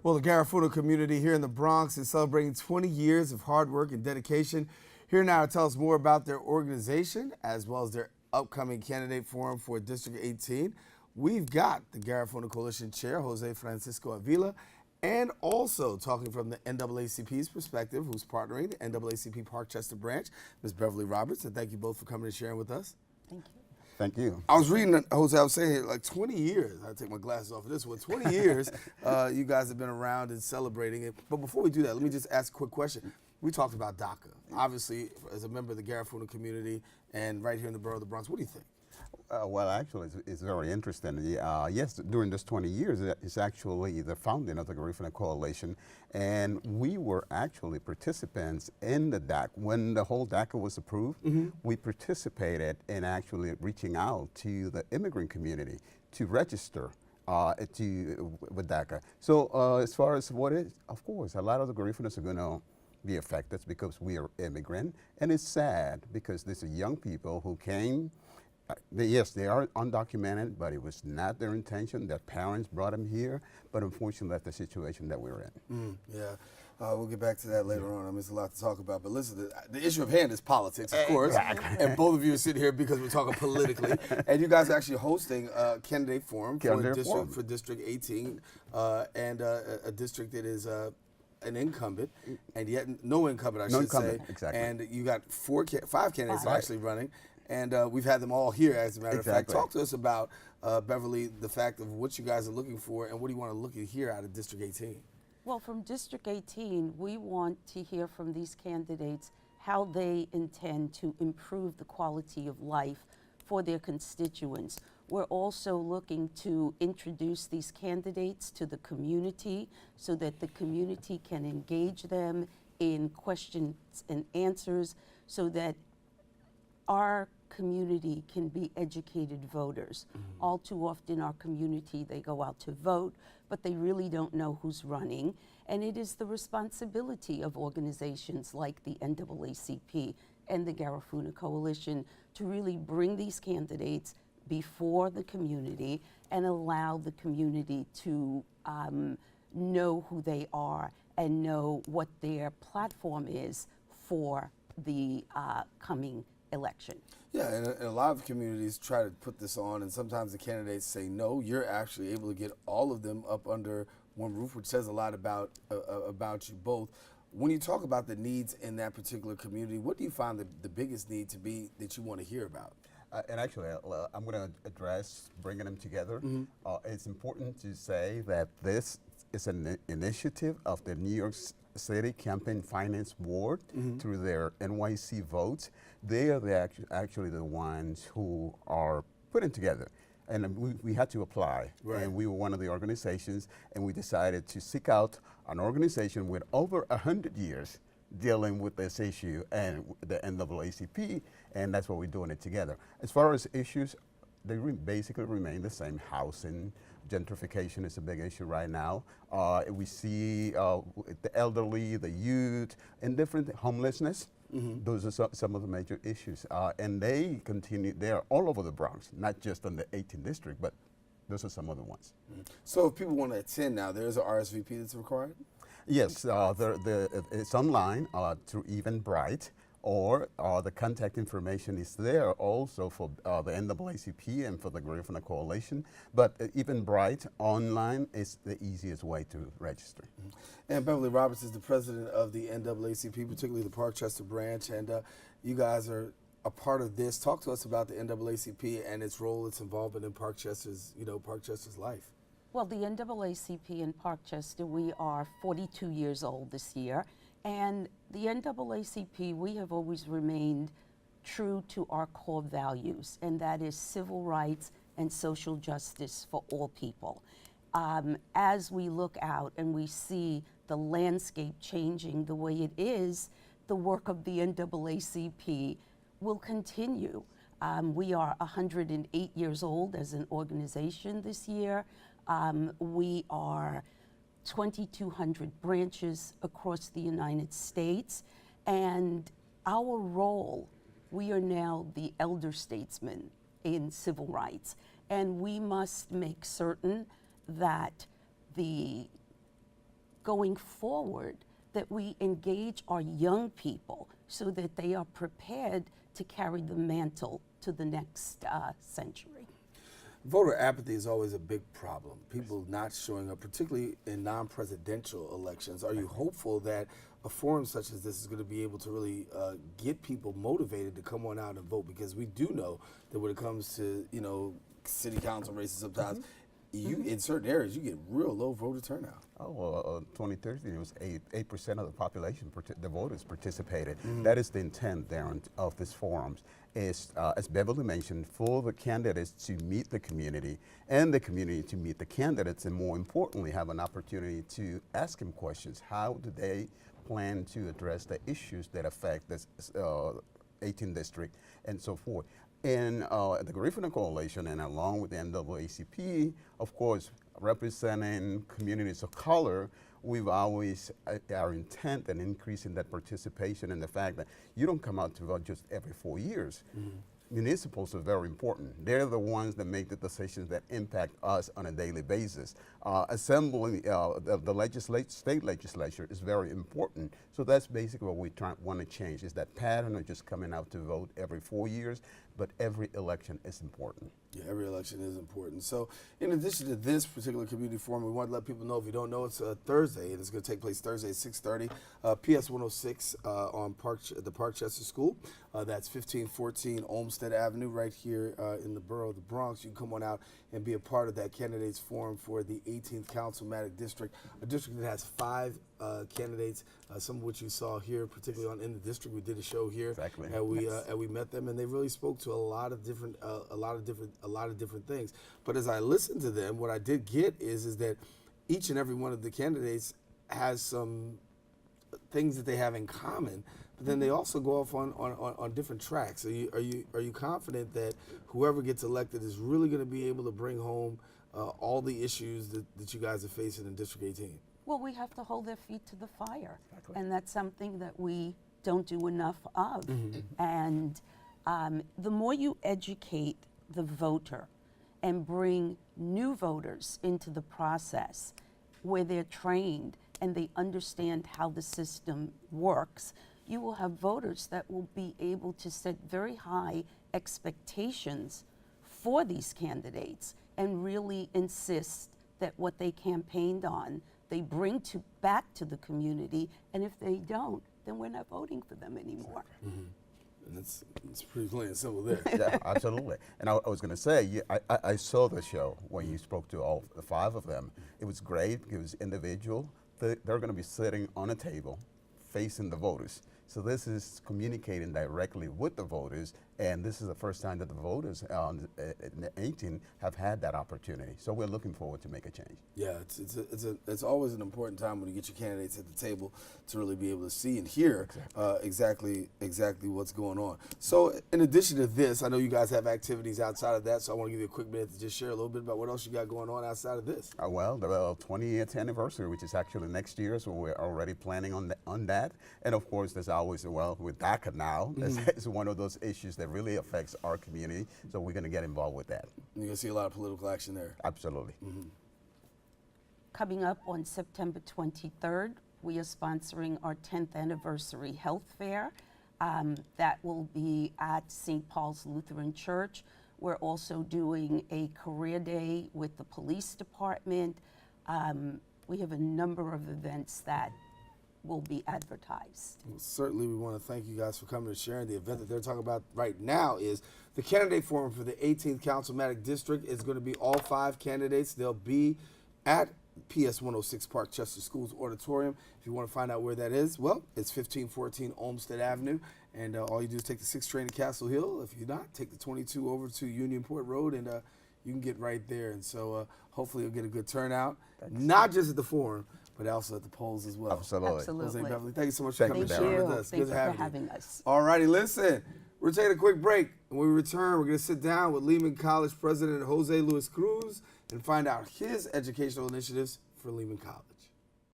Well, the Garifuna community here in the Bronx is celebrating 20 years of hard work and dedication. Here now to tell us more about their organization as well as their upcoming candidate forum for District 18. We've got the Garifuna Coalition Chair, José Francisco Ávila, and also talking from the NAACP's perspective, who's partnering, the NAACP Parkchester branch, Ms. Beverly Roberts. And thank you both for coming and sharing with us. Thank you. Thank you. I was reading, Jose, I was saying like 20 years, I take my glasses off for this one, 20 years you guys have been around and celebrating it. But before we do that, let me just ask a quick question. We talked about DACA. Obviously, as a member of the Garifuna community and right here in the borough of the Bronx, what do you think? Well, actually, it's very interesting. Yes, during this 20 years, it's actually the founding of the Garifuna Coalition, and we were actually participants in the DACA. When the whole DACA was approved, we participated in actually reaching out to the immigrant community to register with DACA. So as far as what is, of course, a lot of the Garifunas are going to be affected because we are immigrant, and it's sad because these are young people who came. Yes, they are undocumented, but it was not their intention. Their parents brought them here, but unfortunately, that's the situation that we're in. Yeah, we'll get back to that later on. I mean, there's a lot to talk about. But listen, the issue of hand is politics, of course. And both of you are sitting here because we're talking politically. And you guys are actually hosting a candidate forum for District 18, and a district that is an incumbent, and yet no incumbent, I should say. Exactly. And you got five candidates actually running. And we've had them all here, as a matter of fact. Talk to us about, Beverly, the fact of what you guys are looking for and what do you want to look at here out of District 18? Well, from District 18, we want to hear from these candidates how they intend to improve the quality of life for their constituents. We're also looking to introduce these candidates to the community so that the community can engage them in questions and answers so that our community can be educated voters. All too often our community, they go out to vote, but they really don't know who's running. And it is the responsibility of organizations like the NAACP and the Garifuna Coalition to really bring these candidates before the community and allow the community to know who they are and know what their platform is for the coming election. Yeah, and a lot of communities try to put this on, and sometimes the candidates say no. You're actually able to get all of them up under one roof, which says a lot about you both. When you talk about the needs in that particular community, what do you find the biggest need to be that you want to hear about? And actually, I'm going to address bringing them together. It's important to say that this is an initiative of the New York City Campaign Finance Board through their NYC votes. They are actually the ones who are putting together. And we had to apply, and we were one of the organizations, and we decided to seek out an organization with over 100 years dealing with this issue and the NAACP, and that's what we're doing it together. As far as issues, they basically remain the same. Housing, gentrification is a big issue right now. We see the elderly, the youth, and different homelessness. Those are some of the major issues. And they continue, they're all over the Bronx, not just in the 18th district, but those are some other ones. So if people want to attend now, there's an RSVP that's required? Yes, it's online through Eventbrite, or the contact information is there also for the NAACP and for the Garifuna Coalition. But Eventbrite online is the easiest way to register. And Beverly Roberts is the president of the NAACP, particularly the Parkchester branch, and you guys are a part of this. Talk to us about the NAACP and its role, its involvement in Parkchester's life. Well, the NAACP in Parkchester, we are 42 years old this year. And the NAACP, we have always remained true to our core values, and that is civil rights and social justice for all people. As we look out and we see the landscape changing the way it is, the work of the NAACP will continue. We are 108 years old as an organization this year. We are 2,200 branches across the United States, and our role, we are now the elder statesmen in civil rights, and we must make certain that the going forward, that we engage our young people so that they are prepared to carry the mantle to the next century. Voter apathy is always a big problem. People not showing up, particularly in non-presidential elections. Are you hopeful that a forum such as this is going to be able to really get people motivated to come on out and vote? Because we do know that when it comes to, you know, city council races sometimes, you in certain areas you get real low voter turnout. Oh, well, 2013, it was 8% of the population, the voters participated. That is the intent, Daren, of this forums, is, as Beverly mentioned, for the candidates to meet the community and the community to meet the candidates, and more importantly, have an opportunity to ask them questions. How do they plan to address the issues that affect this 18th district and so forth? In the Garifuna Coalition, and along with the NAACP, of course, representing communities of color, we've always, our intent in increasing that participation and the fact that you don't come out to vote just every 4 years. Municipals are very important. They're the ones that make the decisions that impact us on a daily basis. Assembling the state legislature is very important. So that's basically what we want to change, is that pattern of just coming out to vote every 4 years, but every election is important. Yeah, every election is important. So in addition to this particular community forum, we want to let people know, if you don't know, it's Thursday, and it's going to take place Thursday at 6:30, PS 106 on the Parkchester School. That's 1514 Olmsted Avenue right here in the borough of the Bronx. You can come on out and be a part of that candidates forum for the 18th Councilmatic District, a district that has 5 candidates, some of which you saw here, particularly in the district. We did a show here, Exactly. and we met them, and they really spoke to a lot of different things. But as I listened to them, what I did get is that each and every one of the candidates has some things that they have in common, but then they also go off on different tracks. Are you confident that whoever gets elected is really going to be able to bring home all the issues that you guys are facing in District 18? Well, we have to hold their feet to the fire, Exactly. and that's something that we don't do enough of. And the more you educate the voter and bring new voters into the process where they're trained and they understand how the system works, you will have voters that will be able to set very high expectations for these candidates and really insist that what they campaigned on, they bring back to the community, and if they don't, then we're not voting for them anymore. And it's pretty plain and simple there. Yeah, absolutely. And I was going to say, I saw the show when you spoke to all the 5 of them. It was great. It was individual. They're going to be sitting on a table facing the voters. So this is communicating directly with the voters, and this is the first time that the voters in 18 have had that opportunity. So we're looking forward to make a change. Yeah, it's always an important time when you get your candidates at the table to really be able to see and hear exactly what's going on. So in addition to this, I know you guys have activities outside of that, so I want to give you a quick minute to just share a little bit about what else you got going on outside of this. Well, the 20th anniversary, which is actually next year, so we're already planning on that. And of course, there's always, with DACA now, it's one of those issues that really affects our community, so we're going to get involved with that. You're going to see a lot of political action there. Absolutely. Coming up on September 23rd, we are sponsoring our 10th anniversary health fair. That will be at St. Paul's Lutheran Church. We're also doing a career day with the police department. We have a number of events that will be advertised. Well, certainly we want to thank you guys for coming and sharing. The event that they're talking about right now is the candidate forum for the 18th Councilmatic District. Is going to be all 5 candidates. They'll be at PS 106 Parkchester Schools Auditorium. If you want to find out where that is, well, it's 1514 Olmsted Avenue, and all you do is take the 6 train to Castle Hill. If you're not, take the 22 over to Unionport Road, and you can get right there. And so hopefully you'll get a good turnout, not just at the forum, but also at the polls as well. Absolutely. Jose, Beverly, thank you so much for coming and sharing with us. Thank Good you to have for having us. All righty, listen, we're taking a quick break. And when we return, we're going to sit down with Lehman College President Jose Luis Cruz and find out his educational initiatives for Lehman College.